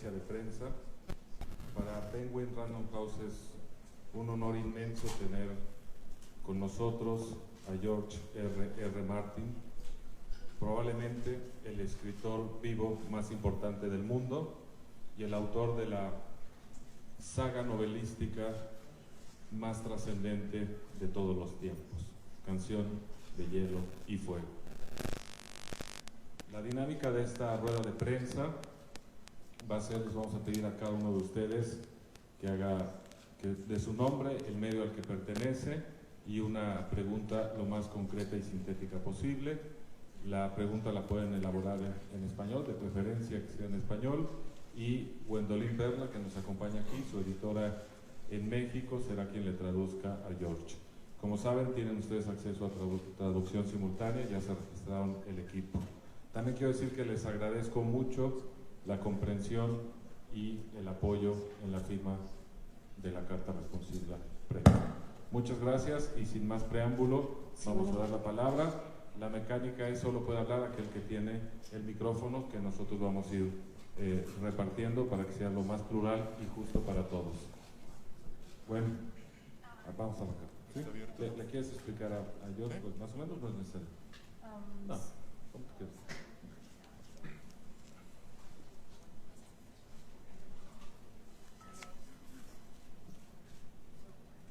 conferencia de prensa. Para Penguin Random House es un honor inmenso tener con nosotros a George R. Martin, probablemente el escritor vivo más importante del mundo y el autor de la saga novelística más trascendente de todos los tiempos, Canción de Hielo y Fuego. La dinámica de esta rueda de prensa va a ser, les vamos a pedir a cada uno de ustedes que haga de su nombre, el medio al que pertenece y una pregunta lo más concreta y sintética posible. La pregunta la pueden elaborar en español, de preferencia que sea en español, y Gwendolyn Perla, que nos acompaña aquí, su editora en México, será quien le traduzca a George. Como saben, tienen ustedes acceso a traducción simultánea, ya se registraron el equipo. También quiero decir que les agradezco mucho la comprensión y el apoyo en la firma de la Carta Responsiva previa. Muchas gracias y sin más preámbulo, vamos a dar la palabra. La mecánica es solo puede hablar aquel que tiene el micrófono, que nosotros vamos a ir repartiendo para que sea lo más plural y justo para todos. Bueno, vamos a arrancar. ¿Sí? ¿Le quieres explicar a George? Pues más o menos no es necesario. No, ¿cómo te quieres?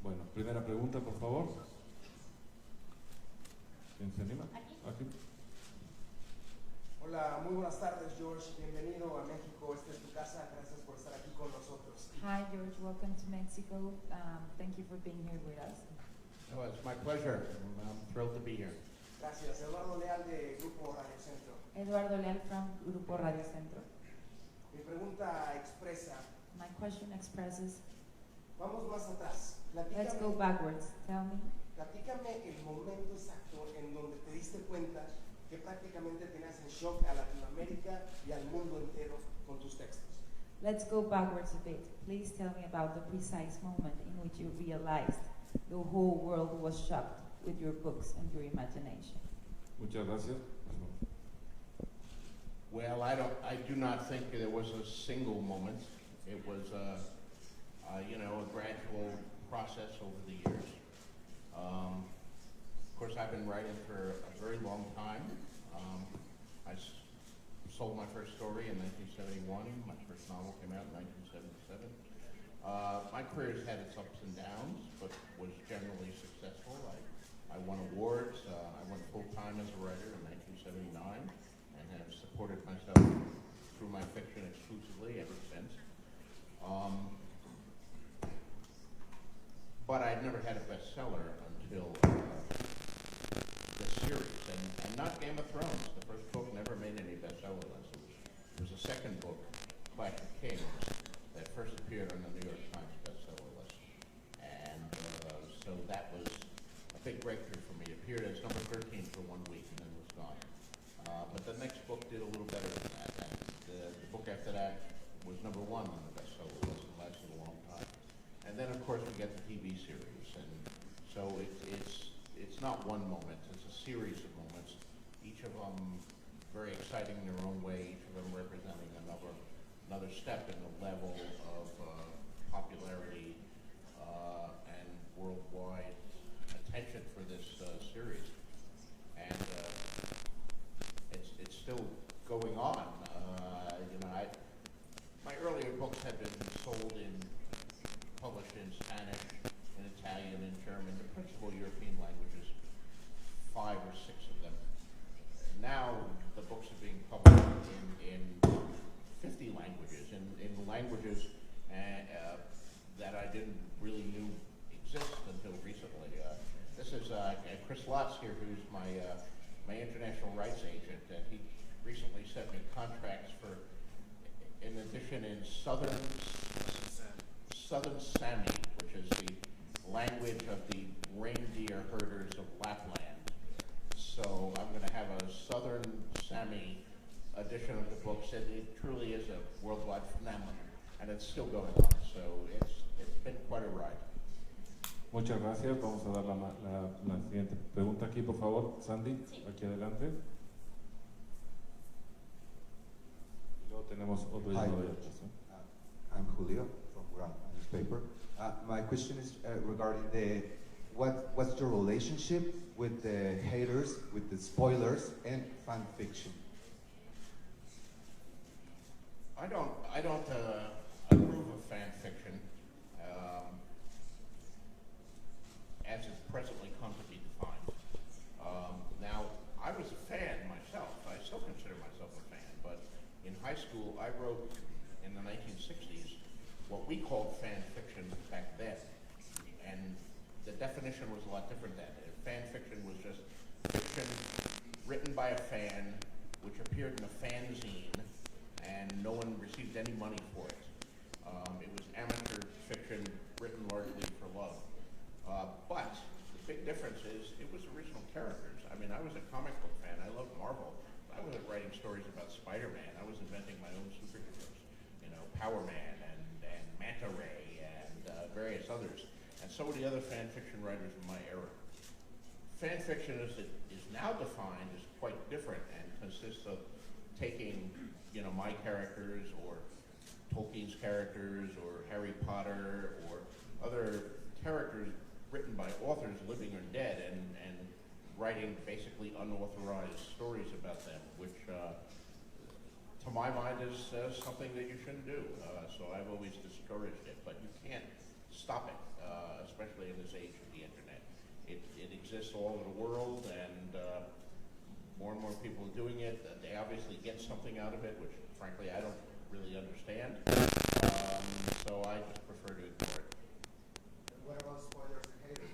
Bueno, primera pregunta, por favor. ¿Quién se anima? Aquí. Hola, muy buenas tardes, George. Bienvenido a México. Esta es tu casa. Gracias por estar aquí con nosotros. Hi, George. Welcome to Mexico. Thank you for being here with us. Oh, it's my pleasure. I'm thrilled to be here. Gracias. Eduardo Leal, de Grupo Radio Centro. Eduardo Leal from Grupo Radio Centro. Mi pregunta expresa. My question expresses, Vamos más atrás. let's go backwards. Tell me, Platícame el momento exacto en donde te diste cuenta que prácticamente tenías en shock a Latinoamérica y al mundo entero con tus textos. let's go backwards a bit. Please tell me about the precise moment in which you realized the whole world was shocked with your books and your imagination. Muchas gracias. Well, I do not think there was a single moment. It was a gradual process over the years. Of course, I've been writing for a very long time. I sold my first story in 1971. My first novel came out in 1977. My career has had its ups and downs, but was generally successful. I won awards. I went full-time as a writer in 1979 and have supported myself through my fiction exclusively ever since. But I'd never had a bestseller until the series, and not Game of Thrones. The first book never made any bestseller lists. It was the second book, Clash of Kings, that first appeared on the New York Times bestseller list. And so that was a big breakthrough for me. It appeared as number 13 for 1 week and then was gone. But the next book did a little better than that. And the book after that was number 1 on the bestseller list and lasted a long time. And then, of course, we get the TV series, and so it's not one moment; it's a series of moments. Each of them very exciting in their own way. Each of them representing another step in the level of popularity and worldwide attention for this series. And it's still going on. My earlier books had been published in Spanish, in Italian, in German, the principal European languages, 5 or 6 of them. Now the books are being published in 50 languages, in languages that I didn't really knew exist until recently. This is Chris Lotz here, who's my international rights agent, and he recently sent me contracts for an edition in Southern Sami, which is the language of the reindeer herders of Lapland. So I'm going to have a Southern Sami edition of the books. It truly is a worldwide phenomenon, and it's still going on. So it's been quite a ride. Muchas gracias. Vamos a dar la siguiente pregunta aquí, por favor. Sandy, Sí. aquí adelante. Y luego tenemos otro Hi. llamado de atrás, ¿eh? Julio from Gran newspaper. My question is regarding what's your relationship with the haters, with the spoilers, and fan fiction? I don't approve of fan fiction as it's presently come to be defined. Now, I was a fan myself. I still consider myself a fan, but in high school, I wrote in the 1960s what we called fan fiction back then, and the definition was a lot different then. Fan fiction was just fiction written by a fan, which appeared in a fanzine, and no one received any money for it. It was amateur fiction written largely for love. But the big difference is it was original characters. I mean, I was a comic book fan. I loved Marvel. I wasn't writing stories about Spider-Man. I was inventing my own superheroes. You know, Power Man and Manta Ray and various others. And so were the other fan fiction writers of my era. Fan fiction as it is now defined is quite different and consists of taking, you know, my characters or Tolkien's characters or Harry Potter or other characters written by authors living or dead and writing basically unauthorized stories about them, which to my mind is something that you shouldn't do. So I've always discouraged it, but you can't stop it, especially in this age of the internet. It exists all over the world, and more people are doing it. They obviously get something out of it, which frankly I don't really understand. So I just prefer to ignore it. What about spoilers and haters?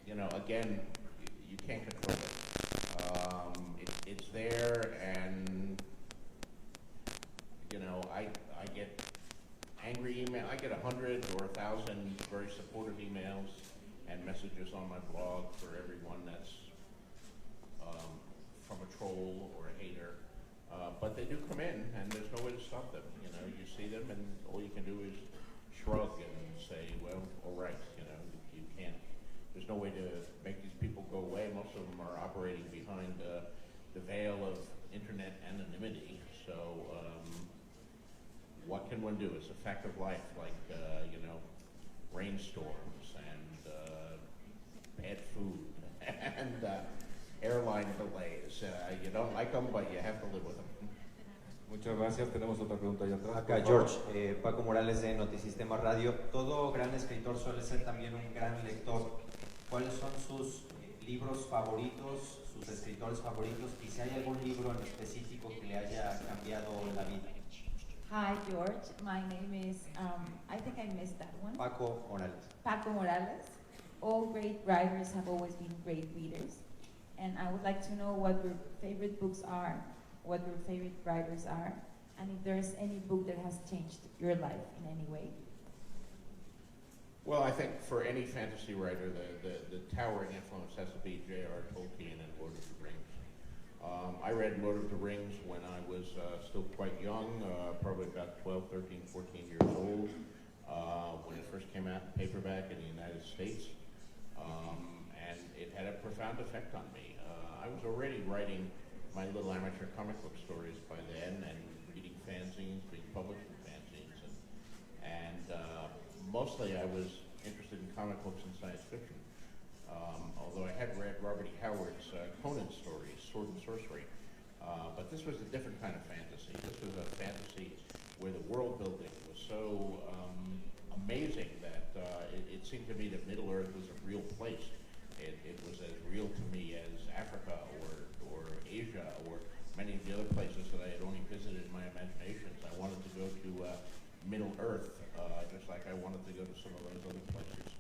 You know, again, you can't control it. It's there, and you know, I get angry email. I get 100 or 1,000 very supportive emails and messages on my blog for everyone that's from a troll or a hater. But they do come in, and there's no way to stop them. You know, you see them, and all you can do is shrug and say, well, all right, you know, you can't. There's no way to make these people go away. Most of them are operating behind the veil of internet anonymity. So what can one do? It's a fact of life, like, you know, rainstorms and bad food and airline delays. You don't like them, but you have to live with them. Muchas gracias. Tenemos otra pregunta allá atrás. Acá George, Paco Morales de Notisistema Radio. Todo gran escritor suele ser también un gran lector. ¿Cuáles son sus libros favoritos, sus escritores favoritos, y si hay algún libro en específico que le haya cambiado la vida? Hi, George. My name is, I think I missed that one. Paco Morales. Paco Morales. All great writers have always been great readers. And I would like to know what your favorite books are, what your favorite writers are, and if there's any book that has changed your life in any way. Well, I think for any fantasy writer, the towering influence has to be J.R. Tolkien and Lord of the Rings. I read Lord of the Rings when I was still quite young, probably about 12, 13, 14 years old, when it first came out in paperback in the United States. And it had a profound effect on me. I was already writing my little amateur comic book stories by then and reading fanzines, being published in fanzines. And mostly I was interested in comic books and science fiction. Although I had read Robert E. Howard's Conan stories, Sword and Sorcery. But this was a different kind of fantasy. This was a fantasy where the world building was so amazing that it seemed to me that Middle-earth was a real place. It was as real to me as Africa or Asia or many of the other places that I had only visited in my imaginations. I wanted to go to Middle-earth, just like I wanted to go to some of those other places.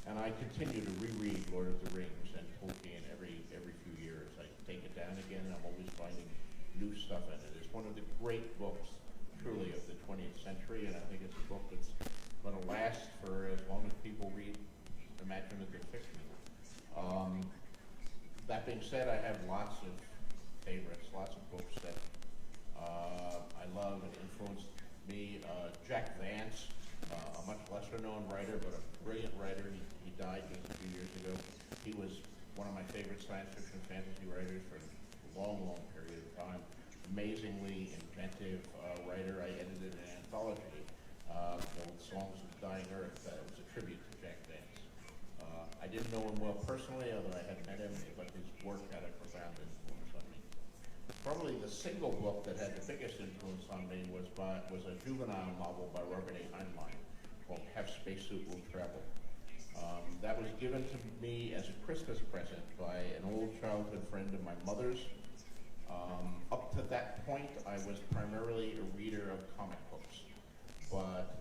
And I continue to reread Lord of the Rings and Tolkien every few years. I take it down again, and I'm always finding new stuff in it. It's one of the great books, truly, of the 20th century, and I think it's a book that's going to last for as long as people read imaginative fiction. That being said, I have lots of favorites, lots of books that I love and influenced me. Jack Vance, a much lesser known writer, but a brilliant writer. He died just a few years ago. He was one of my favorite science fiction fantasy writers for a long, long period of time. amazingly inventive writer. I edited an anthology, called Songs of the Dying Earth, that was a tribute to Jack Vance. I didn't know him well personally, although I had met him, but his work had a profound influence on me. Probably the single book that had the biggest influence on me was a juvenile novel by Robert A. Heinlein called Have Spacesuit Will Travel. That was given to me as a Christmas present by an old childhood friend of my mother's. Up to that point, I was primarily a reader of comic books, but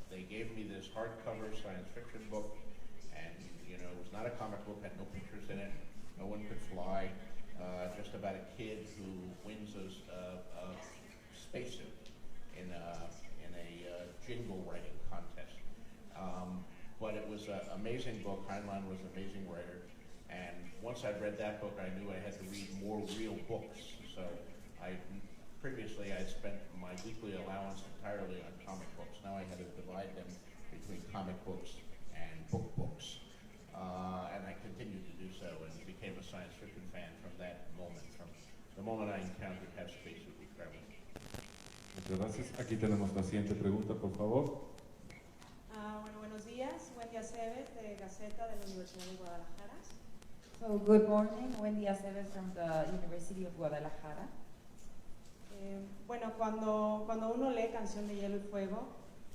they gave me this hardcover science fiction book, and it was not a comic book, had no pictures in it, no one could fly, just about a kid who wins a spacesuit in a jingle writing contest. But it was an amazing book. Heinlein was an amazing writer. And once I'd read that book, I knew I had to read more real books. So previously I'd spent my weekly allowance entirely on comic books. Now I had to divide them between comic books and books. And I continued to do so and became a science fiction fan from that moment, from the moment I encountered Have Spacesuit Will Travel. Muchas gracias. Aquí tenemos la siguiente pregunta, por favor. Bueno, buenos días. Wendy Aceves, de Gaceta de la Universidad de Guadalajara. So good morning, Wendy Aceves from the University of Guadalajara. Bueno, cuando uno lee Canción de Hielo y Fuego,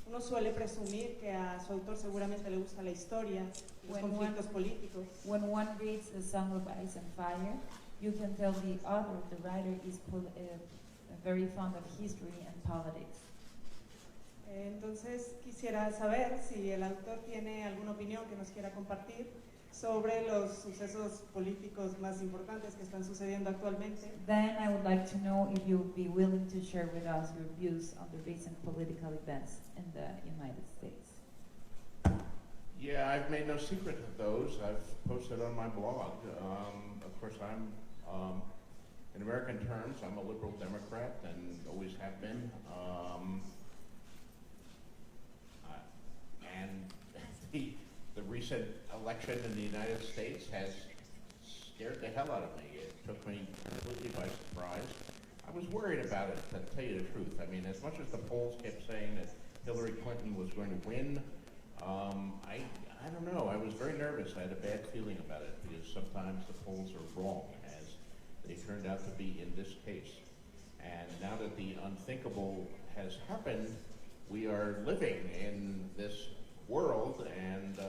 uno suele presumir que a su autor seguramente le gusta la historia, los conflictos políticos. When one reads A Song of Ice and Fire, you can tell the author, the writer, is very fond of history and politics. Entonces quisiera saber si el autor tiene alguna opinión que nos quiera compartir sobre los sucesos políticos más importantes que están sucediendo actualmente. Then I would like to know if you would be willing to share with us your views on the recent political events in the United States. Yeah, I've made no secret of those. I've posted on my blog. Of course, I'm, in American terms, I'm a liberal Democrat and always have been. And the recent election in the United States has scared the hell out of me. It took me completely by surprise. I was worried about it, to tell you the truth. I mean, as much as the polls kept saying that Hillary Clinton was going to win, I don't know. I was very nervous. I had a bad feeling about it because sometimes the polls are wrong, as they turned out to be in this case. And now that the unthinkable has happened, we are living in this world, and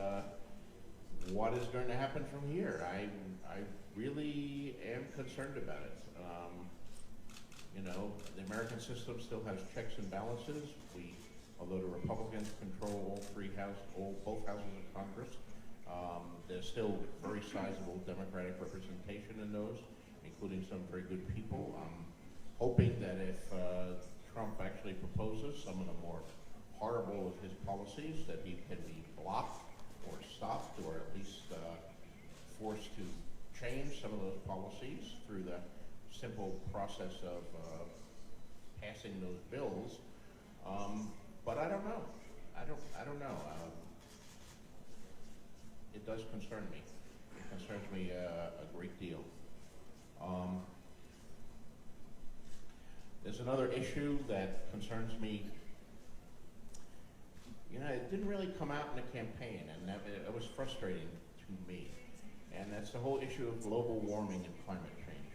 what is going to happen from here? I really am concerned about it. The American system still has checks and balances. Although the Republicans control both houses of Congress, there's still very sizable Democratic representation in those, including some very good people. I'm hoping that if Trump actually proposes some of the more horrible of his policies, that he can be blocked or stopped, or at least forced to change some of those policies through the simple process of passing those bills. But I don't know. I don't know. It does concern me. It concerns me a great deal. There's another issue that concerns me. It didn't really come out in the campaign, and it was frustrating to me. And that's the whole issue of global warming and climate change.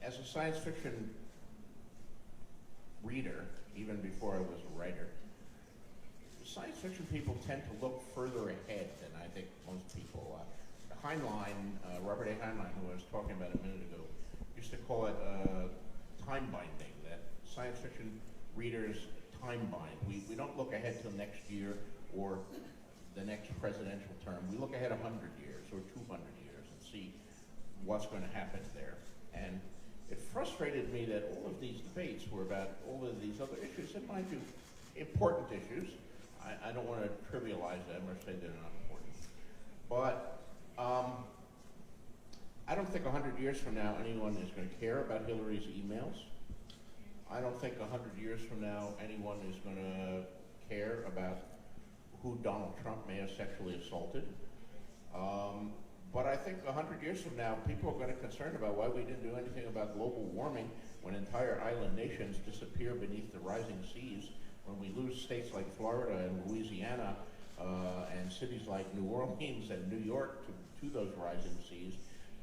As a science fiction reader, even before I was a writer, science fiction people tend to look further ahead than I think most people. Robert A. Heinlein, who I was talking about a minute ago, used to call it time binding, that science fiction readers time bind. We don't look ahead till next year or the next presidential term. We look ahead 100 years or 200 years and see what's going to happen there. And it frustrated me that all of these debates were about all of these other issues, and mind you, important issues. I don't want to trivialize them or say they're not important. But I don't think 100 years from now anyone is going to care about Hillary's emails. I don't think 100 years from now anyone is going to care about who Donald Trump may have sexually assaulted. But I think 100 years from now, people are going to be concerned about why we didn't do anything about global warming when entire island nations disappear beneath the rising seas, when we lose states like Florida and Louisiana and cities like New Orleans and New York to those rising seas,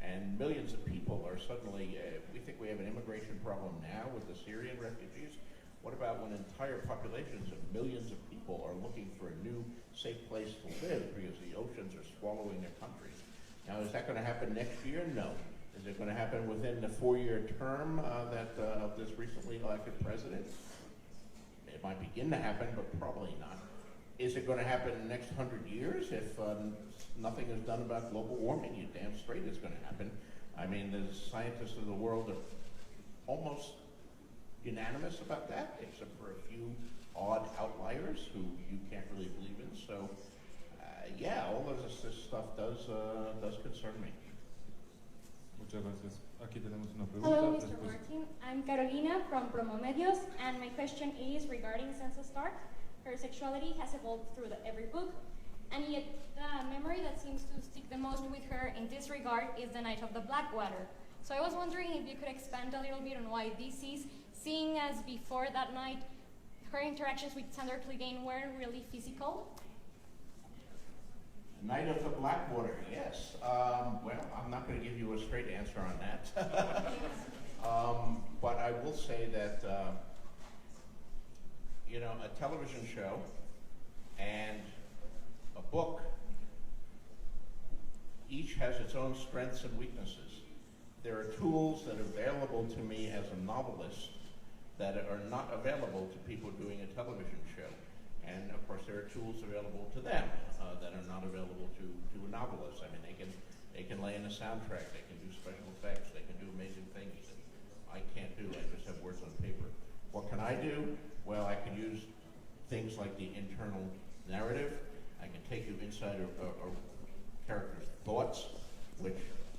and millions of people are suddenly, we think we have an immigration problem now with the Syrian refugees. What about when entire populations of millions of people are looking for a new safe place to live because the oceans are swallowing their countries? Now, is that going to happen next year? No. Is it going to happen within the 4-year term of this recently elected president? It might begin to happen, but probably not. Is it going to happen in the next 100 years if nothing is done about global warming? You damn straight it's going to happen. I mean, the scientists of the world are almost unanimous about that, except for a few odd outliers who you can't really believe in. So, yeah, all of this stuff does concern me. Muchas gracias. Aquí tenemos una pregunta. Hello, Mr. Martin. I'm Carolina from Promomedios, and my question is regarding Sansa Stark. Her sexuality has evolved through every book, and yet the memory that seems to stick the most with her in this regard is the Night of the Blackwater. So I was wondering if you could expand a little bit on why this is, seeing as before that night, her interactions with Sandor Clegane weren't really physical. Night of the Blackwater, yes. Well, I'm not going to give you a straight answer on that. But I will say that, you know, a television show and a book, each has its own strengths and weaknesses. There are tools that are available to me as a novelist that are not available to people doing a television show. And of course, there are tools available to them that are not available to a novelist. I mean, they can lay in a soundtrack, they can do special effects, they can do amazing things that I can't do. I just have words on paper. What can I do? Well, I can use things like the internal narrative. I can take you inside a character's thoughts, which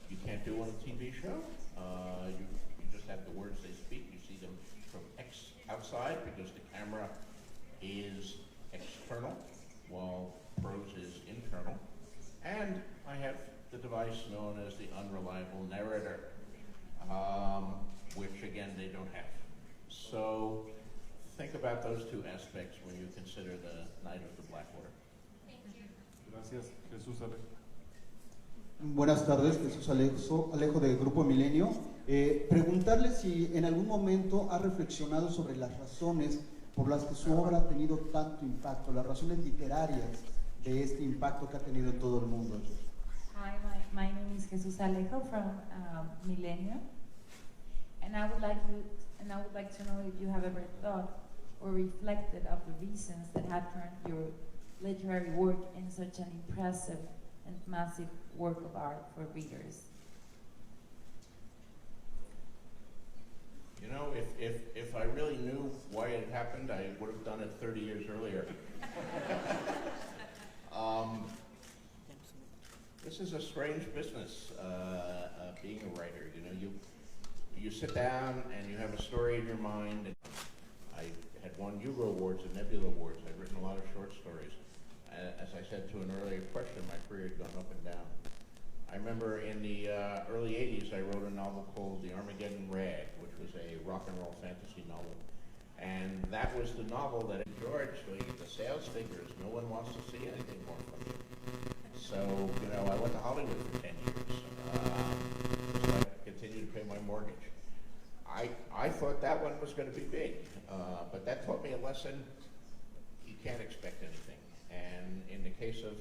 you can't do on a TV show. You just have the words they speak. You see them from outside because the camera is external, while prose is internal. And I have the device known as the unreliable narrator, which again they don't have. So think about those two aspects when you consider the Night of the Blackwater. Thank you. Gracias, Jesús Alejo. Buenas tardes, Jesús Alejo de Grupo Milenio. Preguntarle si en algún momento ha reflexionado sobre las razones por las que su obra ha tenido tanto impacto, las razones literarias de este impacto que ha tenido en todo el mundo. Hi, my name is Jesus Alejo from Milenio, and I would like to know if you have ever thought or reflected of the reasons that have turned your literary work in such an impressive and massive work of art for readers. You know, if I really knew why it happened, I would have done it 30 years earlier. This is a strange business, being a writer. You know, you sit down and you have a story in your mind. And I had won Hugo Awards and Nebula Awards. I've written a lot of short stories. As I said to an earlier question, my career had gone up and down. I remember in the early 80s, I wrote a novel called The Armageddon Rag, which was a rock and roll fantasy novel. And that was the novel that George, the sales figures, no one wants to see anything more from you. So, you know, I went to Hollywood for 10 years, so I continued to pay my mortgage. I thought that one was going to be big, but that taught me a lesson. You can't expect anything. And in the case of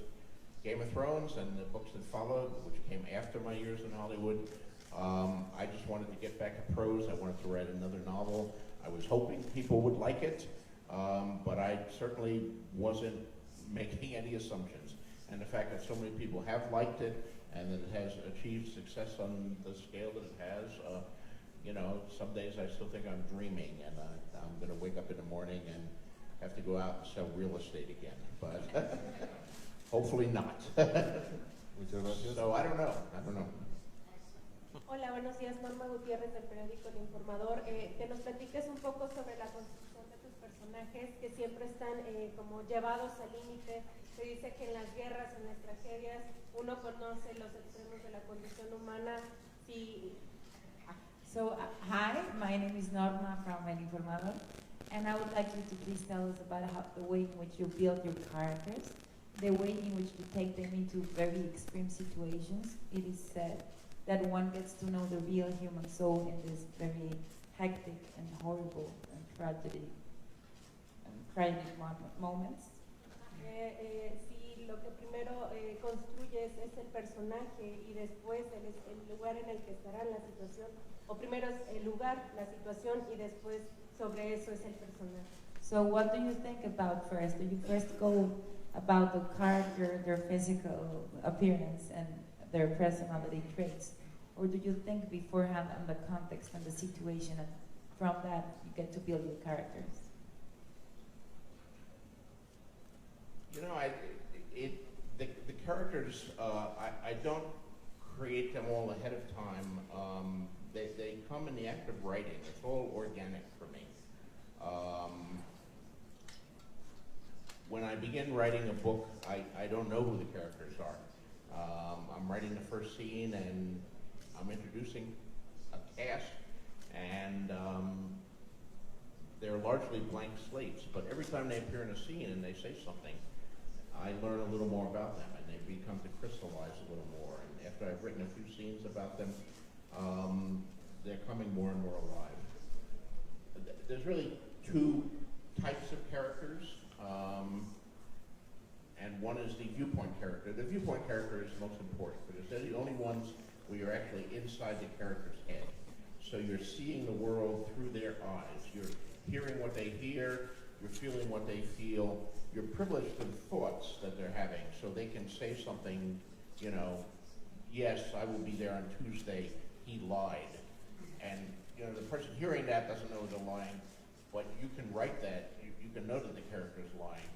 Game of Thrones and the books that followed, which came after my years in Hollywood, I just wanted to get back to prose. I wanted to write another novel. I was hoping people would like it, but I certainly wasn't making any assumptions. And the fact that so many people have liked it and that it has achieved success on the scale that it has, you know, some days I still think I'm dreaming, and I'm going to wake up in the morning and have to go out and sell real estate again, but hopefully not. So I don't know. Hola, buenos días. Norma Gutiérrez del periódico El Informador. Que nos platiques un poco sobre la construcción de tus personajes personajes que siempre están como llevados al límite. Se dice que en las guerras, en las tragedias, uno conoce los extremos de la condición humana. Sí. So, hi, my name is Norma from El Informador, and I would like you to please tell us about the way in which you build your characters, the way in which you take them into very extreme situations. It is said that one gets to know the real human soul in this very hectic and horrible and tragic moments. Sí, lo que primero construyes es el personaje y después el lugar en el que estará la situación, o primero es el lugar, la situación y después sobre eso es el personaje. So what do you think about first? Do you first go about the character, their physical appearance and their personality traits? Or do you think beforehand on the context and the situation, and from that you get to build your characters? You know, the characters, I don't create them all ahead of time. They come in the act of writing. It's all organic for me. When I begin writing a book, I don't know who the characters are. I'm writing the first scene and I'm introducing a cast, and they're largely blank slates, but every time they appear in a scene and they say something, I learn a little more about them, and they become to crystallize a little more. And after I've written a few scenes about them, they're coming more and more alive. There's really two types of characters, and one is the viewpoint character. The viewpoint character is most important because they're the only ones where you're actually inside the character's head. So you're seeing the world through their eyes. You're hearing what they hear, you're feeling what they feel, you're privileged to the thoughts that they're having, so they can say something, you know, yes, I will be there on Tuesday, he lied. And, you know, the person hearing that doesn't know they're lying, but you can write that, you can know that the character's lying,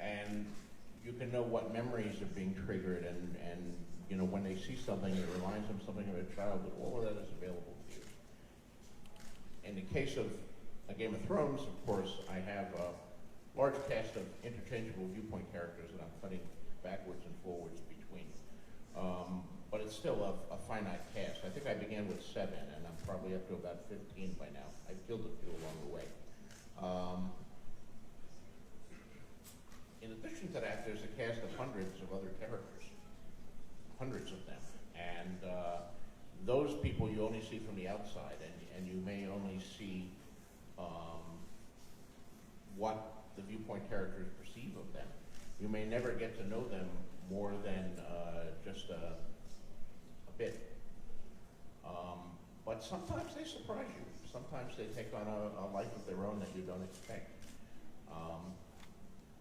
and you can know what memories are being triggered, and you know, when they see something that reminds them something of their childhood, all of that is available to you. In the case of A Game of Thrones, of course, I have a large cast of interchangeable viewpoint characters that I'm cutting backwards and forwards between. But it's still a finite cast. I think I began with 7, and I'm probably up to about 15 by now. I've killed a few along the way. In addition to that, there's a cast of hundreds of other characters, hundreds of them. And those people you only see from the outside, and you may only see what the viewpoint characters perceive of them. You may never get to know them more than just a bit. But sometimes they surprise you. Sometimes they take on a life of their own that you don't expect.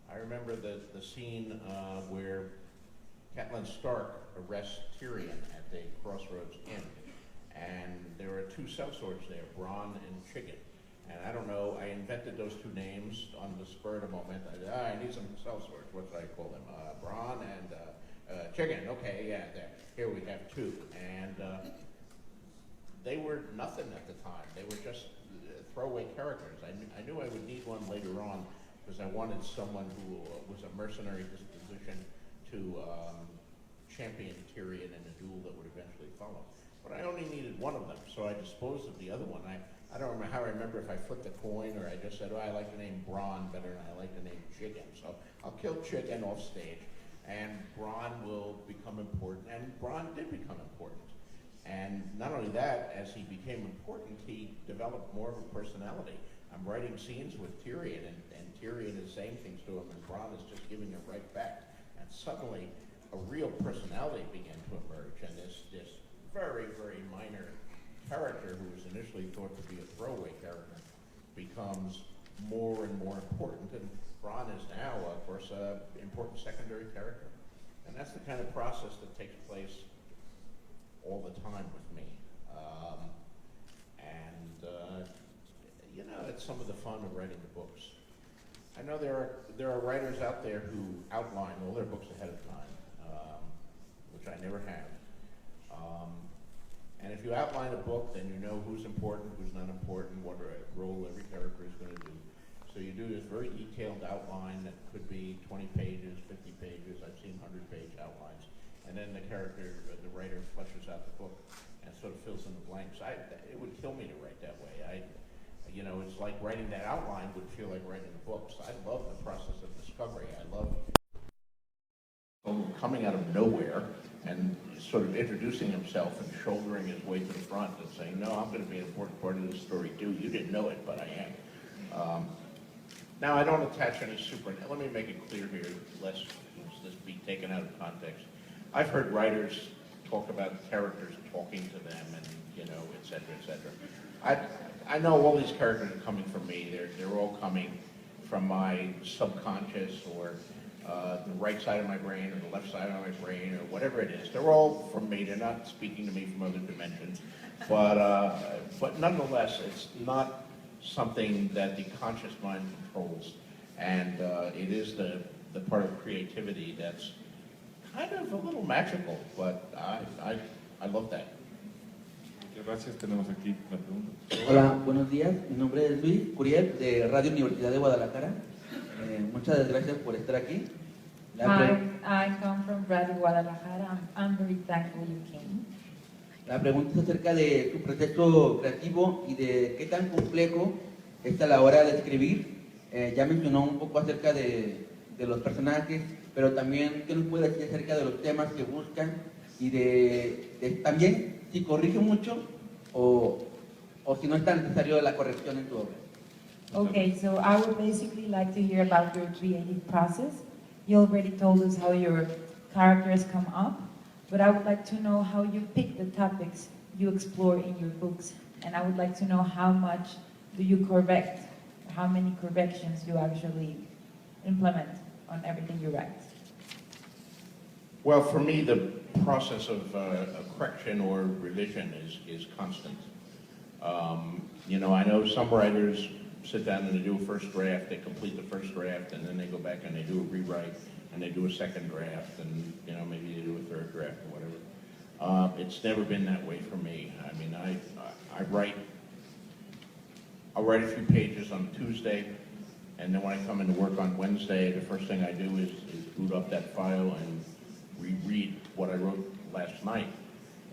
I remember the scene where Catelyn Stark arrests Tyrion at the Crossroads Inn, and there are 2 sellswords there, Bronn and Chicken. And I don't know, I invented those 2 names on the spur of the moment. I need some sellswords, what should I call them? Bronn and Chicken, okay, yeah, there. Here we have 2. And they were nothing at the time. They were just throwaway characters. I knew I would need one later on because I wanted someone who was a mercenary disposition to champion Tyrion in a duel that would eventually follow. But I only needed one of them, so I disposed of the other one. I don't remember how I remember if I flipped a coin or I just said, oh, I like the name Bronn better than I like the name Chicken. So I'll kill Chicken off stage, and Bronn will become important. And Bronn did become important. And not only that, as he became important, he developed more of a personality. I'm writing scenes with Tyrion, and Tyrion is saying things to him, and Bronn is just giving it right back. And suddenly, a real personality began to emerge, and this very, very minor character who was initially thought to be a throwaway character becomes more and more important, and Bronn is now, of course, an important secondary character. And that's the kind of process that takes place all the time with me. You know, it's some of the fun of writing the books. I know there are writers out there who outline all their books ahead of time, which I never have. And if you outline a book, then you know who's important, who's not important, what role every character is going to do. So you do this very detailed outline that could be 20 pages, 50 pages. I've seen 100-page outlines. And then the character, the writer, fleshes out the book and sort of fills in the blanks. It would kill me to write that way. You know, it's like writing that outline would feel like writing a book. So I love the process of discovery. I love coming out of nowhere and sort of introducing himself and shouldering his way to the front and saying, no, I'm going to be an important part of this story too. You didn't know it, but I am. Now, I don't attach any let me make it clear here, lest this be taken out of context. I've heard writers talk about characters talking to them and, you know, et cetera, et cetera. I know all these characters are coming from me. They're all coming from my subconscious or the right side of my brain or the left side of my brain or whatever it is. They're all from me. They're not speaking to me from other dimensions. But nonetheless, it's not something that the conscious mind controls. And it is the part of creativity that's kind of a little magical, but I love that. Gracias, tenemos aquí la pregunta. Hola, buenos días. Mi nombre es Luis Curiel, de Radio Universidad de Guadalajara. Muchas gracias por estar aquí. I come from Radio Guadalajara. I'm very thankful you came. La pregunta es acerca de tu proceso creativo y de qué tan complejo es a la hora de escribir. Ya mencionó un poco acerca de los personajes, pero también qué nos puede decir acerca de los temas que buscan y de también si corrige mucho o si no es tan necesario la corrección en tu obra. Okay, so I would basically like to hear about your creative process. You already told us how your characters come up, but I would like to know how you pick the topics you explore in your books, and I would like to know how much do you correct, how many corrections you actually implement on everything you write. Well, for me, the process of correction or revision is constant. You know, I know some writers sit down and they do a first draft, they complete the first draft, and then they go back and they do a rewrite, and they do a second draft, and, you know, maybe they do a third draft or whatever. It's never been that way for me. I mean, I'll write a few pages on Tuesday, and then when I come into work on Wednesday, the first thing I do is boot up that file and reread what I wrote last night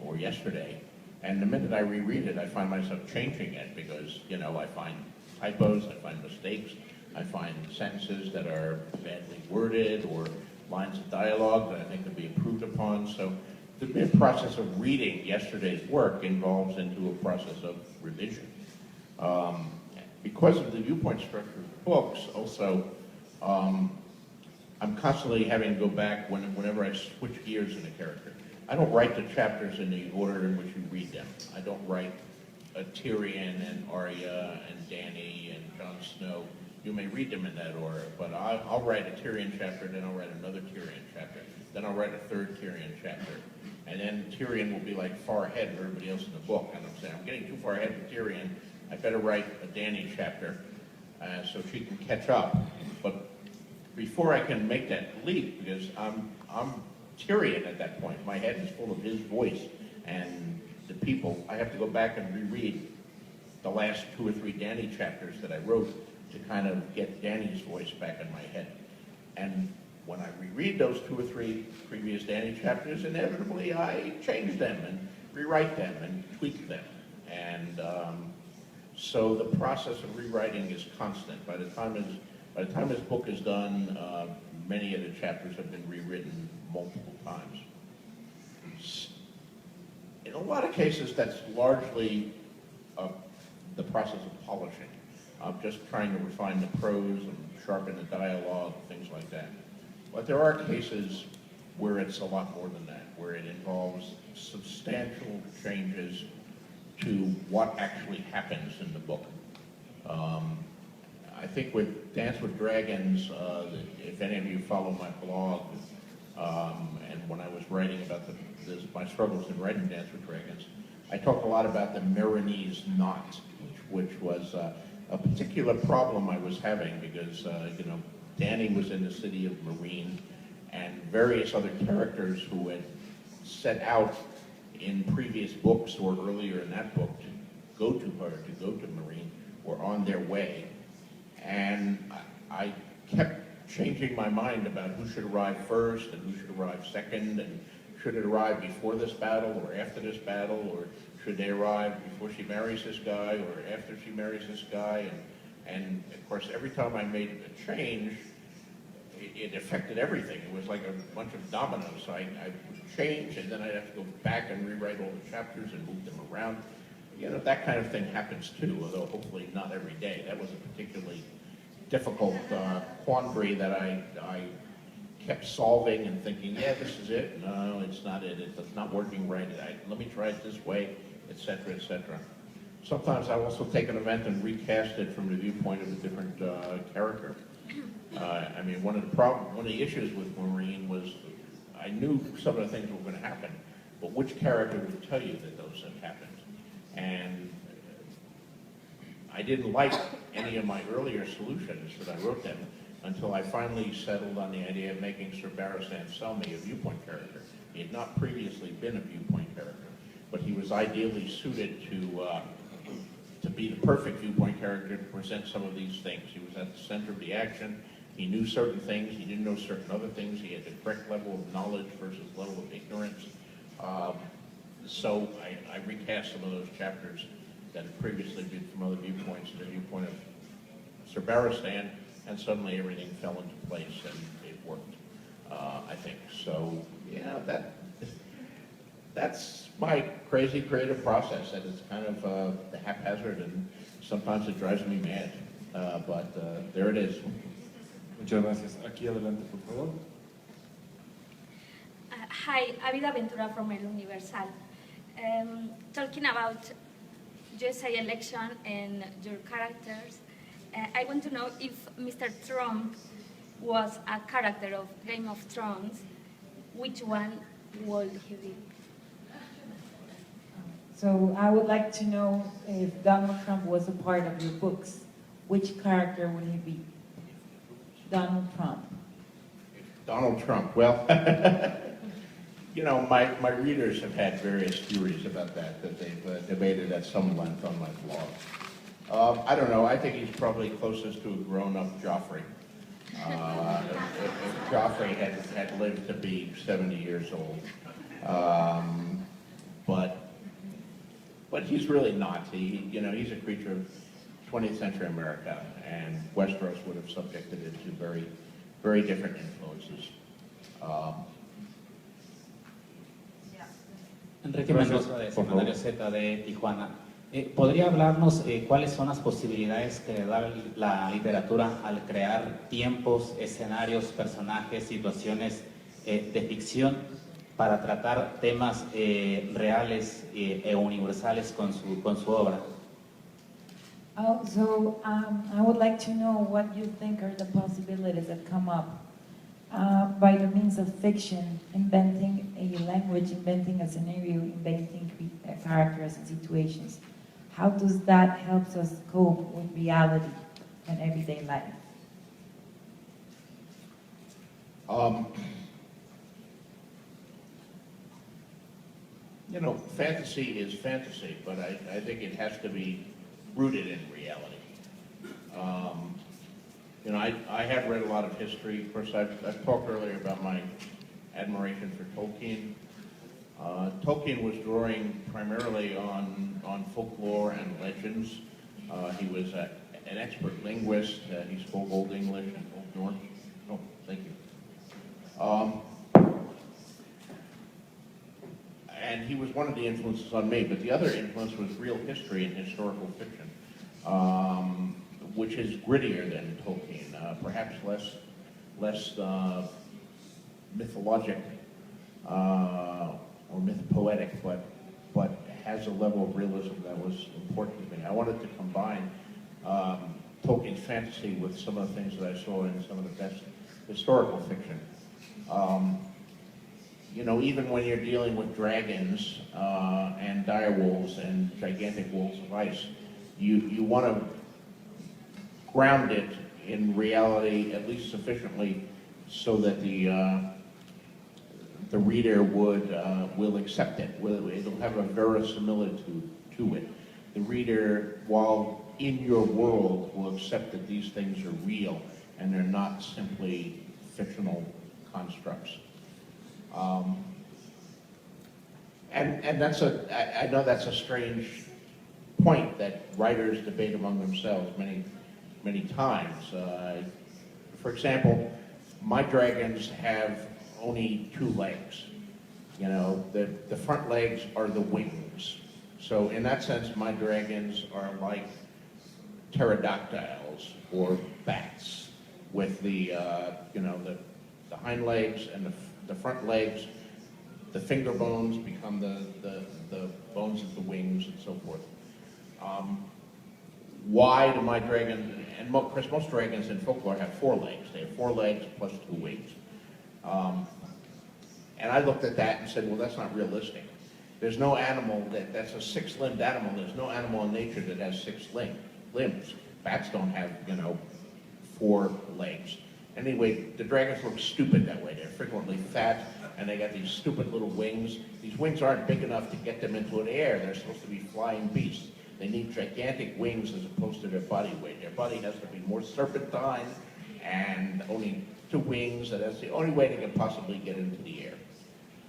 or yesterday. And the minute I reread it, I find myself changing it because, you know, I find typos, I find mistakes, I find sentences that are badly worded or lines of dialogue that I think could be improved upon. So the process of reading yesterday's work involves into a process of revision. Because of the viewpoint structure of books, also, I'm constantly having to go back whenever I switch gears in a character. I don't write the chapters in the order in which you read them. I don't write Tyrion and Arya and Dany and Jon Snow. You may read them in that order, but I'll write a Tyrion chapter, then I'll write another Tyrion chapter, then I'll write a third Tyrion chapter. And then Tyrion will be like far ahead of everybody else in the book, and I'm saying, I'm getting too far ahead of Tyrion, I better write a Dany chapter so she can catch up. But before I can make that leap, because I'm Tyrion at that point, my head is full of his voice and the people, I have to go back and reread the last 2 or 3 Dany chapters that I wrote to kind of get Dany's voice back in my head. And when I reread those 2 or 3 previous Dany chapters, inevitably I change them and rewrite them and tweak them. And so the process of rewriting is constant. By the time this book is done, many of the chapters have been rewritten multiple times. In a lot of cases, that's largely the process of polishing. Just trying to refine the prose and sharpen the dialogue, things like that. But there are cases where it's a lot more than that, where it involves substantial changes to what actually happens in the book. I think with Dance with Dragons, if any of you follow my blog, and when I was writing about my struggles in writing Dance with Dragons, I talked a lot about the Meronese knot, which was a particular problem I was having because, you know, Dany was in the city of Marine, and various other characters who had set out in previous books or earlier in that book to go to Marine, were on their way. And I kept changing my mind about who should arrive first and who should arrive second, and should it arrive before this battle or after this battle, or should they arrive before she marries this guy or after she marries this guy? And of course, every time I made a change, it affected everything. It was like a bunch of dominoes. I would change, and then I'd have to go back and rewrite all the chapters and move them around. You know, that kind of thing happens too, although hopefully not every day. That was a particularly difficult quandary that I kept solving and thinking, yeah, this is it. No, it's not it. It's not working right. Let me try it this way, etc., etc. Sometimes I also take an event and recast it from the viewpoint of a different character. I mean, one of the issues with Maureen was I knew some of the things were going to happen, but which character would tell you that those had happened? And I didn't like any of my earlier solutions that I wrote them until I finally settled on the idea of making Sir Barristan Selmy a viewpoint character. He had not previously been a viewpoint character, but he was ideally suited to be the perfect viewpoint character to present some of these things. He was at the center of the action. He knew certain things. He didn't know certain other things. He had the correct level of knowledge versus level of ignorance. So I recast some of those chapters that had previously been from other viewpoints to the viewpoint of Sir Barristan, and suddenly everything fell into place and it worked, I think. So, yeah, that's my crazy creative process, and it's kind of haphazard, and sometimes it drives me mad, but there it is. Muchas gracias. Aquí adelante, por favor. Hi, Ávida Ventura from El Universal. Talking about USA election and your characters, I want to know if Mr. Trump was a character of Game of Thrones, which one would he be? So I would like to know if Donald Trump was a part of your books, which character would he be? Donald Trump. Donald Trump, well, you know, my readers have had various theories about that they've debated at some length on my blog. I don't know, I think he's probably closest to a grown-up Joffrey. If Joffrey had lived to be 70 years old. But he's really not. You know, he's a creature of 20th century America, and Westeros would have subjected it to very, very different influences. Enrique Mendoza, de Semanario Z de Tijuana. ¿Podría hablarnos cuáles son las posibilidades que le da la literatura al crear tiempos, escenarios, personajes, situaciones de ficción para tratar temas reales e universales con su obra? I would like to know what you think are the possibilities that come up by the means of fiction, inventing a language, inventing a scenario, inventing characters and situations. How does that help us cope with reality and everyday life? You know, fantasy is fantasy, but I think it has to be rooted in reality. You know, I have read a lot of history. Of course, I've talked earlier about my admiration for Tolkien. Tolkien was drawing primarily on folklore and legends. He was an expert linguist. He spoke Old English and Old Norse. Oh, thank you. And he was one of the influences on me, but the other influence was real history and historical fiction, which is grittier than Tolkien, perhaps less mythologic or mythopoetic, but has a level of realism that was important to me. I wanted to combine Tolkien's fantasy with some of the things that I saw in some of the best historical fiction. You know, even when you're dealing with dragons and direwolves and gigantic walls of ice, you want to ground it in reality at least sufficiently so that the reader will accept it. It'll have a verisimilitude to it. The reader, while in your world, will accept that these things are real and they're not simply fictional constructs. And that's I know that's a strange point that writers debate among themselves many times. For example, my dragons have only 2 legs. You know, the front legs are the wings. So in that sense, my dragons are like pterodactyls or bats, with the the hind legs and the front legs. The finger bones become the bones of the wings and so forth. Why do my dragons, and most dragons in folklore have 4 legs. They have 4 legs plus 2 wings. And I looked at that and said, well, that's not realistic. There's no animal that's a 6-limbed animal. There's no animal in nature that has 6 limbs. Bats don't have, 4 legs. Anyway, the dragons look stupid that way. They're frequently fat, and they got these stupid little wings. These wings aren't big enough to get them into the air. They're supposed to be flying beasts. They need gigantic wings as opposed to their body weight. Their body has to be more serpentine and only 2 wings, and that's the only way they can possibly get into the air.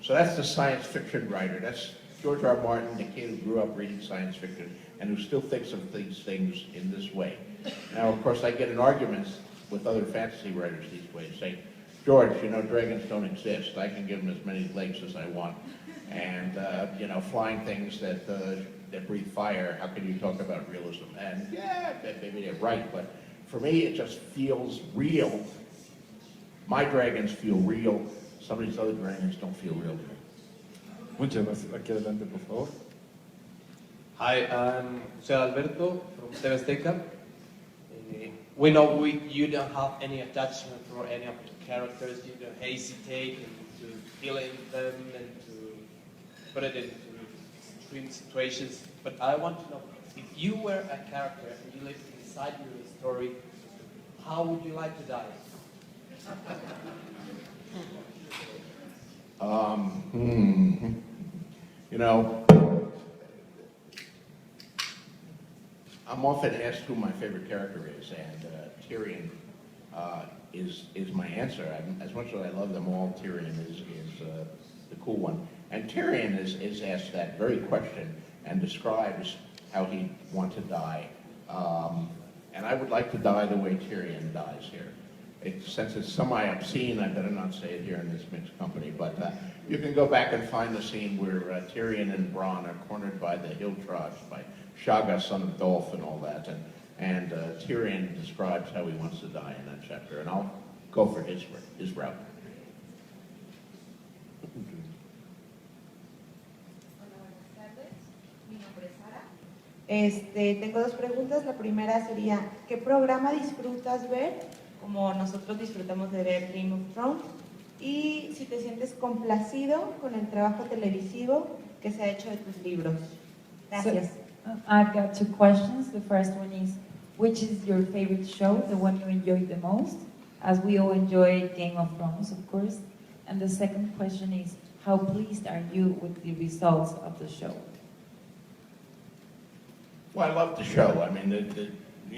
So that's the science fiction writer. That's George R. Martin, the kid who grew up reading science fiction and who still thinks of these things in this way. Now, of course, I get in arguments with other fantasy writers these ways, saying, George, dragons don't exist. I can give them as many legs as I want. And, flying things that breathe fire, how can you talk about realism? And yeah, maybe they're right, but for me, it just feels real. My dragons feel real. Some of these other dragons don't feel real to me. Muchas gracias. Aquí adelante, por favor. Hi, I'm Jose Alberto from TV Azteca. We know you don't have any attachment for any of the characters. You don't hesitate to fill in them and to put it into extreme situations. But I want to know, if you were a character and you lived inside your story, how would you like to die? I'm often asked who my favorite character is, and Tyrion is my answer. As much as I love them all, Tyrion is the cool one. And Tyrion is asked that very question and describes how he'd want to die. And I would like to die the way Tyrion dies here. Since it's semi-obscene, I better not say it here in this mixed company, but you can go back and find the scene where Tyrion and Bronn are cornered by the hill tribes, by Shagga, son of Dolph, and all that. And Tyrion describes how he wants to die in that chapter, and I'll go for his route. Tengo 2 preguntas. La primera sería, ¿qué programa disfrutas ver, como nosotros disfrutamos de ver Game of Thrones? Y si te sientes complacido con el trabajo televisivo que se ha hecho de tus libros. Gracias. So, I've got 2 questions. The first one is, which is your favorite show, the one you enjoy the most? As we all enjoy Game of Thrones, of course. And the second question is, how pleased are you with the results of the show? Well, I love the show. I mean,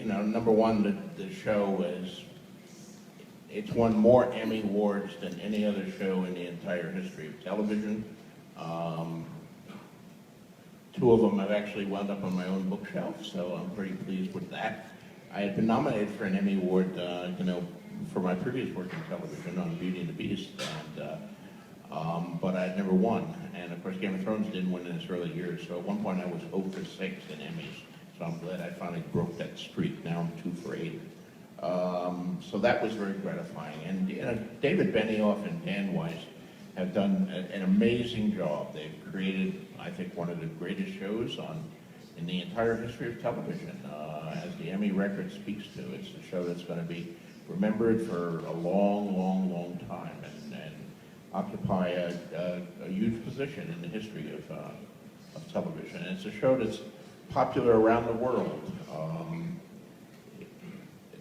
number one, the show it's won more Emmy Awards than any other show in the entire history of television. 2 of them have actually wound up on my own bookshelf, so I'm pretty pleased with that. I had been nominated for an Emmy Award, for my previous work in television on Beauty and the Beast, but I had never won. And of course, Game of Thrones didn't win in its early years, so at one point I was 0 for 6 in Emmys. So I'm glad I finally broke that streak. Now I'm 2 for 8. So that was very gratifying. And David Benioff and Dan Weiss have done an amazing job. They've created, I think, one of the greatest shows in the entire history of television. As the Emmy record speaks to, it's a show that's going to be remembered for a long, long, long time and occupy a huge position in the history of television. And it's a show that's popular around the world,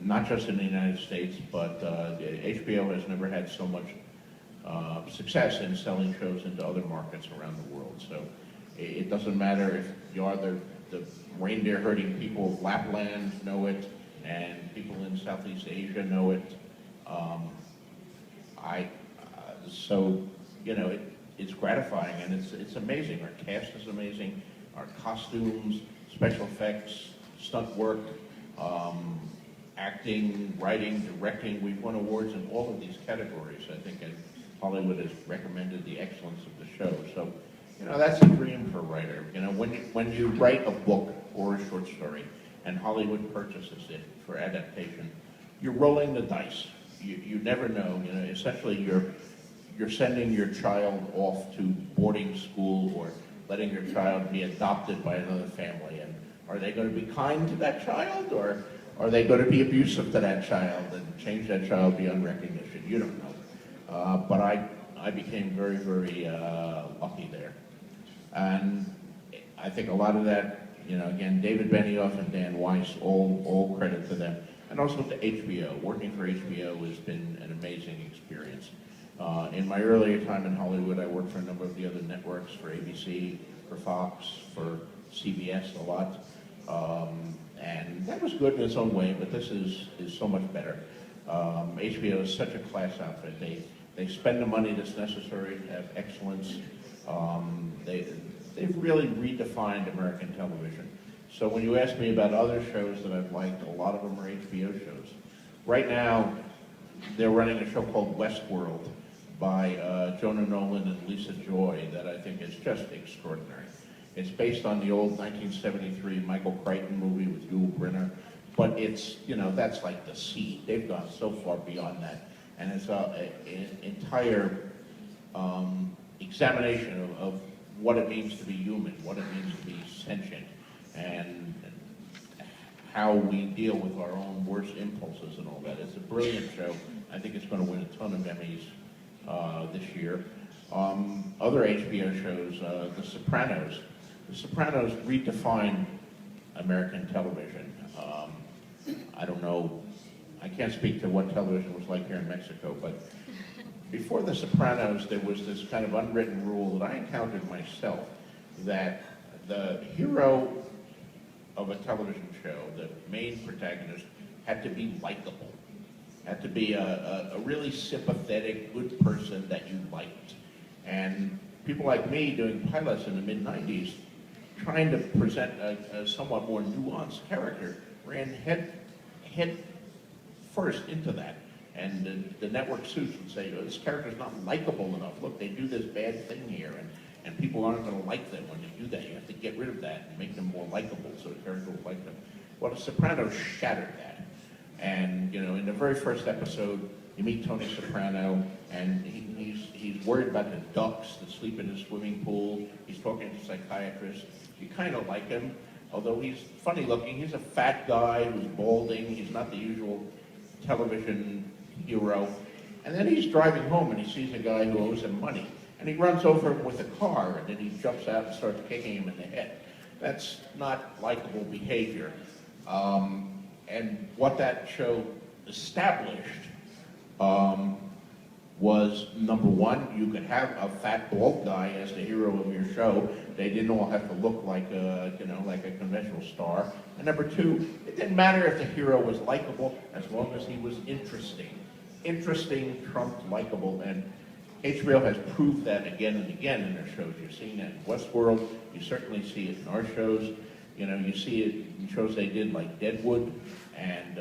not just in the United States, but HBO has never had so much success in selling shows into other markets around the world. So it doesn't matter if you are the reindeer herding people of Lapland know it, and people in Southeast Asia know it, So, you know, it's gratifying and it's amazing. Our cast is amazing. Our costumes, special effects, stunt work, acting, writing, directing. We've won awards in all of these categories, I think, and Hollywood has recommended the excellence of the show. So, you know, that's a dream for a writer. You know, when you write a book or a short story and Hollywood purchases it for adaptation, you're rolling the dice. You never know. You know, essentially you're sending your child off to boarding school or letting your child be adopted by another family. And are they going to be kind to that child, or are they going to be abusive to that child and change that child beyond recognition? You don't know. But I became very, very lucky there. And I think a lot of that, you know, again, David Benioff and Dan Weiss, all credit to them. And also to HBO. Working for HBO has been an amazing experience. In my earlier time in Hollywood, I worked for a number of the other networks, for ABC, for Fox, for CBS a lot. And that was good in its own way, but this is so much better. HBO is such a class outfit. They spend the money that's necessary to have excellence. They've really redefined American television. So when you ask me about other shows that I've liked, a lot of them are HBO shows. Right now, they're running a show called Westworld by Jonah Nolan and Lisa Joy that I think is just extraordinary. It's based on the old 1973 Michael Crichton movie with Yul Brynner, but it's, you know, that's like the seed. They've gone so far beyond that. And it's an entire examination of what it means to be human, what it means to be sentient, and how we deal with our own worst impulses and all that. It's a brilliant show. I think it's going to win a ton of Emmys this year. Other HBO shows, The Sopranos. The Sopranos redefined American television. I don't know, I can't speak to what television was like here in Mexico, but before The Sopranos, there was this kind of unwritten rule that I encountered myself, that the hero of a television show, the main protagonist, had to be likable, had to be a really sympathetic, good person that you liked. And people like me doing pilots in the mid-90s, trying to present a somewhat more nuanced character, ran head first into that. And the network suits would say, oh, this character's not likable enough. Look, they do this bad thing here, and people aren't going to like them when they do that. You have to get rid of that and make them more likable so the character will like them. Well, The Sopranos shattered that. And, you know, in the very first episode, you meet Tony Soprano, and he's worried about the ducks that sleep in his swimming pool. He's talking to a psychiatrist. You kind of like him, although he's funny looking. He's a fat guy who's balding. He's not the usual television hero. And then he's driving home and he sees a guy who owes him money. And he runs over him with a car, and then he jumps out and starts kicking him in the head. That's not likable behavior. And what that show established was, number one, you could have a fat, bald guy as the hero of your show. They didn't all have to look like a conventional star. And number two, it didn't matter if the hero was likable as long as he was interesting. Interesting trumped likable, and HBO has proved that again and again in their shows. You're seeing that in Westworld. You certainly see it in our shows. You know, you see it in shows they did like Deadwood and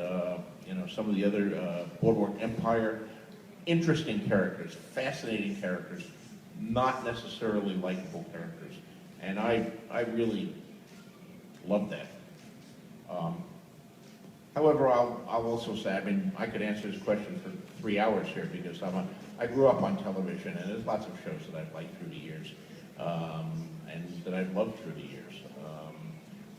you know, some of the other Boardwalk Empire. Interesting characters, fascinating characters, not necessarily likable characters, and I really love that. However, I'll also say, I mean, I could answer this question for 3 hours here because I grew up on television, and there's lots of shows that I've liked through the years, and that I've loved through the years.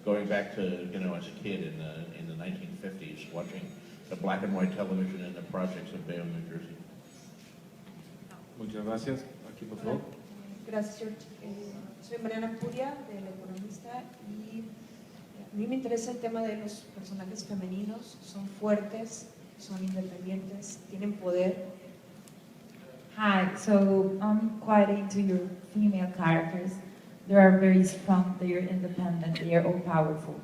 Going back to, you know, as a kid in the 1950s, watching the black and white television in the projects of Bayonne, New Jersey. Muchas gracias. Aquí, por favor. Gracias, George. Soy Mariana Puria, de La Economista, y a mí me interesa el tema de los personajes femeninos. Son fuertes, son independientes, tienen poder. Hi, so I'm quite into your female characters. They are very strong, they are independent, they are all powerful.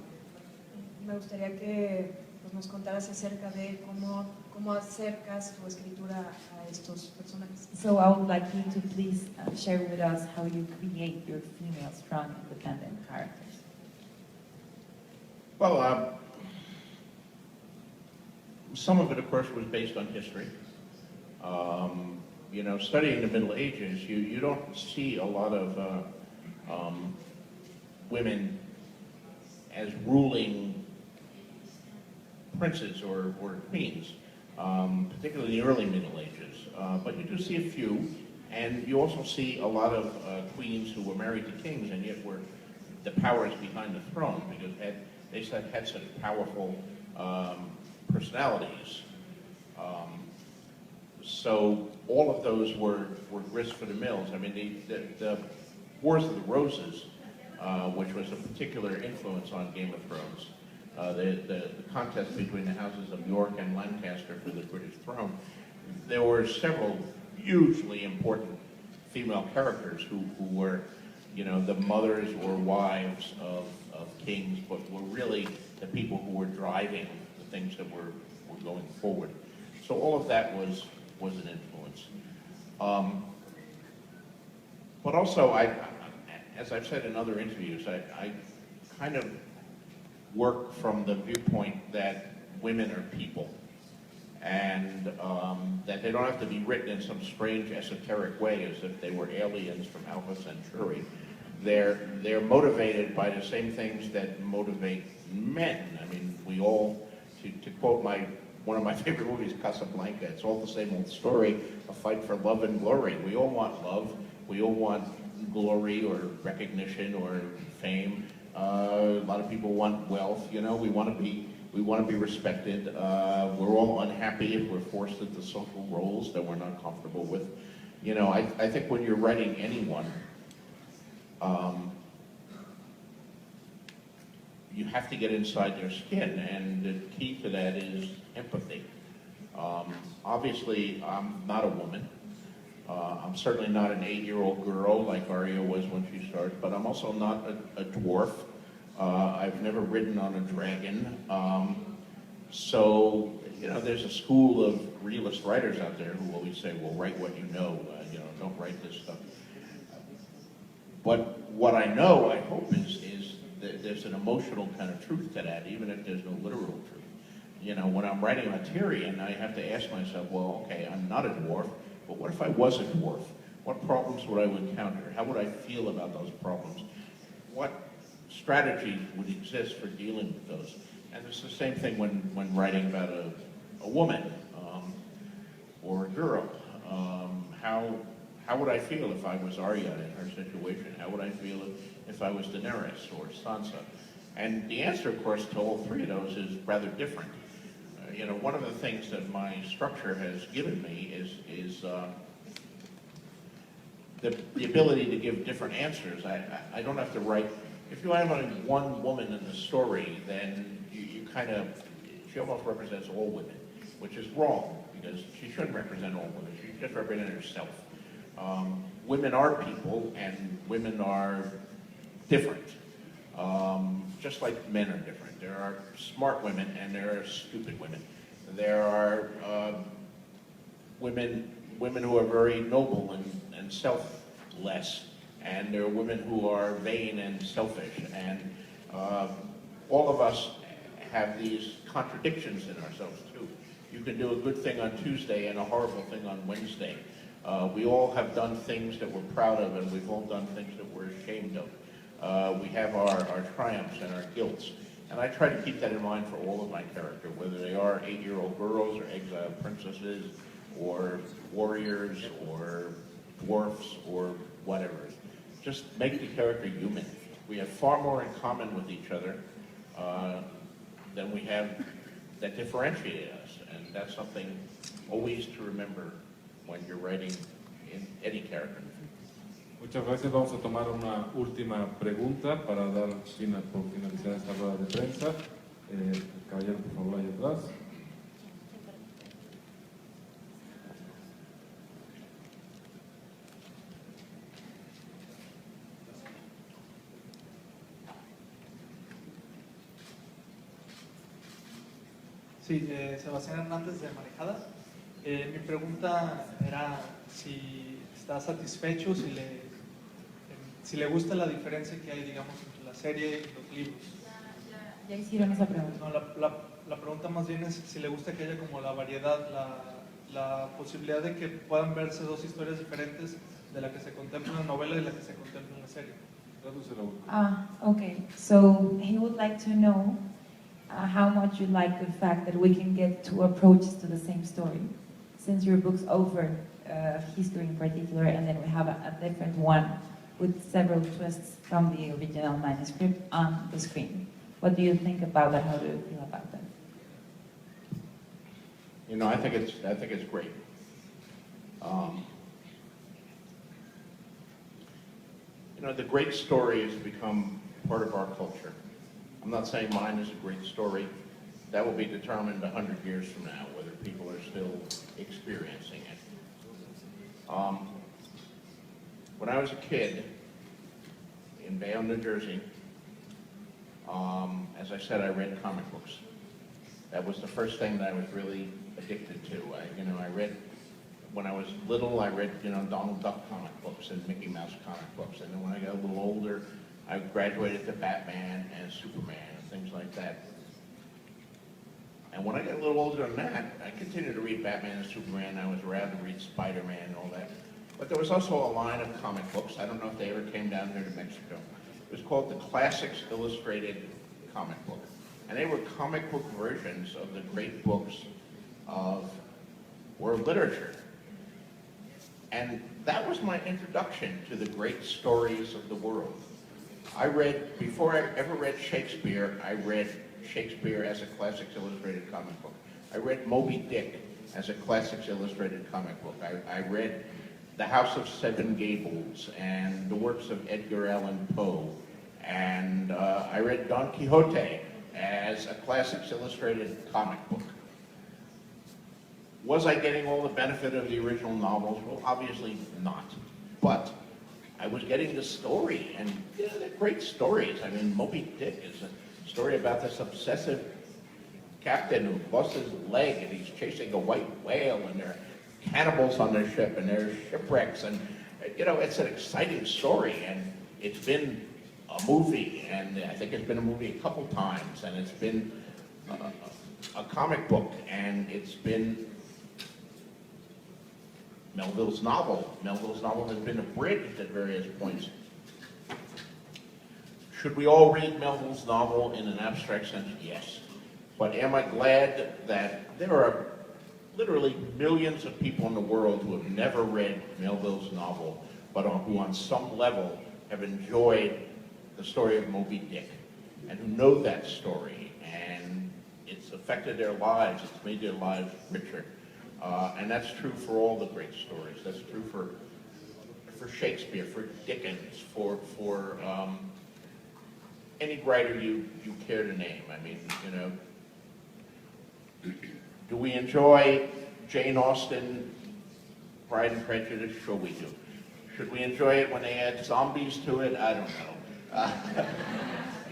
Me gustaría que nos contaras acerca de cómo ¿Cómo acercas tu escritura a estos personajes? So I would like you to please share with us how you create your female, strong, independent characters. Well, some of it, of course, was based on history. You know, studying the Middle Ages, you don't see a lot of women as ruling princes or queens, particularly in the early Middle Ages. But you do see a few, and you also see a lot of queens who were married to kings and yet were the powers behind the throne because they had such powerful personalities. So all of those were grist for the mills. I mean, the Wars of the Roses, which was a particular influence on Game of Thrones, the contest between the houses of York and Lancaster for the British throne, there were several hugely important female characters who were, you know, the mothers or wives of kings, but were really the people who were driving the things that were going forward. So all of that was an influence. But also, as I've said in other interviews, I kind of work from the viewpoint that women are people, and that they don't have to be written in some strange esoteric way as if they were aliens from Alpha Centauri. They're motivated by the same things that motivate men. I mean, we all, to quote one of my favorite movies, Casablanca, it's all the same old story, a fight for love and glory. We all want love, we all want glory or recognition or fame. A lot of people want wealth, you know, we want to be respected. We're all unhappy if we're forced into social roles that we're not comfortable with. You know, I think when you're writing anyone, you have to get inside their skin, and the key to that is empathy. Obviously, I'm not a woman. I'm certainly not an 8-year-old girl like Arya was when she started, but I'm also not a dwarf. I've never ridden on a dragon. So, you know, there's a school of realist writers out there who always say, well, write what you know, don't write this stuff. But what I know, I hope, is that there's an emotional kind of truth to that, even if there's no literal truth. You know, when I'm writing on Tyrion, I have to ask myself, well, okay, I'm not a dwarf, but what if I was a dwarf? What problems would I encounter? How would I feel about those problems? What strategies would exist for dealing with those? And it's the same thing when writing about a woman or a girl. How would I feel if I was Arya in her situation? How would I feel if I was Daenerys or Sansa? And the answer, of course, to all three of those is rather different. You know, one of the things that my structure has given me is the ability to give different answers. I don't have to write. If you have only one woman in the story, then she almost represents all women, which is wrong, because she shouldn't represent all women. She should just represent herself. Women are people, and women are different, just like men are different. There are smart women, and there are stupid women. There are women who are very noble and selfless, and there are women who are vain and selfish, and all of us have these contradictions in ourselves too. You can do a good thing on Tuesday and a horrible thing on Wednesday. We all have done things that we're proud of, and we've all done things that we're ashamed of. We have our triumphs and our guilts. And I try to keep that in mind for all of my character, whether they are 8-year-old girls or exiled princesses or warriors or dwarfs or whatever. Just make the character human. We have far more in common with each other than we have that differentiate us. And that's something always to remember when you're writing in any character. Muchas gracias. Vamos a tomar una última pregunta para dar por finalizar esta rueda de prensa. El caballero, por favor, ahí atrás. Sí, Sebastián Hernández de Marejada. Mi pregunta era si está satisfecho, si le gusta la diferencia que hay, digamos, entre la serie y los libros. Ya hicieron esa pregunta. No, la pregunta más bien es si le gusta que haya como la variedad, la posibilidad de que puedan verse dos historias diferentes de la que se contempla en la novela y la que se contempla en la serie. Okay. So he would like to know how much you like the fact that we can get two approaches to the same story, since your books offer history in particular, and then we have a different one with several twists from the original manuscript on the screen. What do you think about that? How do you feel about that? You know, I think it's great. You know, the great stories become part of our culture. I'm not saying mine is a great story. That will be determined 100 years from now, whether people are still experiencing it. When I was a kid in Bayonne, New Jersey, as I said, I read comic books. That was the first thing that I was really addicted to. I read, when I was little, I read, Donald Duck comic books and Mickey Mouse comic books. And then when I got a little older, I graduated to Batman and Superman and things like that. And when I got a little older than that, I continued to read Batman and Superman. I was around to read Spider-Man and all that. But there was also a line of comic books. I don't know if they ever came down here to Mexico. It was called the Classics Illustrated Comic Book. And they were comic book versions of the great books of world literature. And that was my introduction to the great stories of the world. Before I ever read Shakespeare, I read Shakespeare as a Classics Illustrated comic book. I read Moby Dick as a Classics Illustrated comic book. I read The House of Seven Gables and the works of Edgar Allan Poe. And I read Don Quixote as a Classics Illustrated comic book. Was I getting all the benefit of the original novels? Well, obviously not. But I was getting the story, and they're great stories. I mean, Moby Dick is a story about this obsessive captain who lost his leg, and he's chasing a white whale, and there are cannibals on their ship, and there are shipwrecks, and, it's an exciting story, and it's been a movie, and I think it's been a movie a couple times, and it's been a comic book, and it's been Melville's novel. Melville's novel has been abridged at various points. Should we all read Melville's novel in an abstract sense? Yes. But am I glad that there are literally millions of people in the world who have never read Melville's novel, but who on some level have enjoyed the story of Moby Dick, and who know that story, and it's affected their lives, it's made their lives richer. And that's true for all the great stories. That's true for Shakespeare, for Dickens, for any writer you care to name. I mean, do we enjoy Jane Austen, Pride and Prejudice? Sure we do. Should we enjoy it when they add zombies to it? I don't know.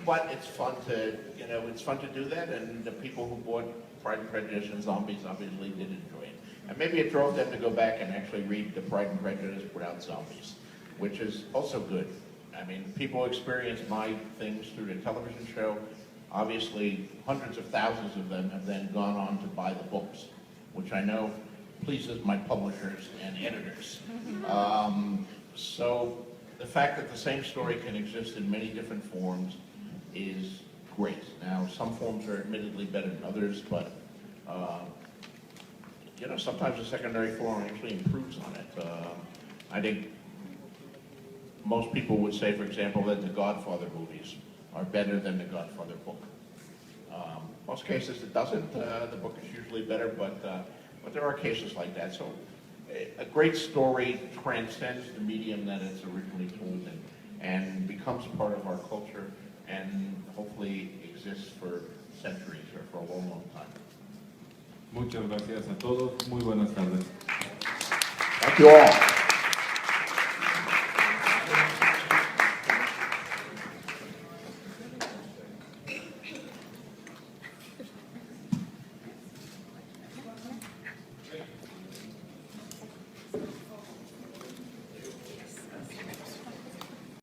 But it's fun to do that, and the people who bought Pride and Prejudice and Zombies obviously did enjoy it. And maybe it drove them to go back and actually read the Pride and Prejudice without zombies, which is also good. I mean, people experience my things through the television show. Obviously, hundreds of thousands of them have then gone on to buy the books, which I know pleases my publishers and editors. So the fact that the same story can exist in many different forms is great. Now, some forms are admittedly better than others, but sometimes the secondary form actually improves on it. I think most people would say, for example, that the Godfather movies are better than the Godfather book. Most cases it doesn't. The book is usually better, but there are cases like that. So a great story transcends the medium that it's originally told in and becomes part of our culture and hopefully exists for centuries or for a long, long time. Muchas gracias a todos. Muy buenas tardes. Thank you all.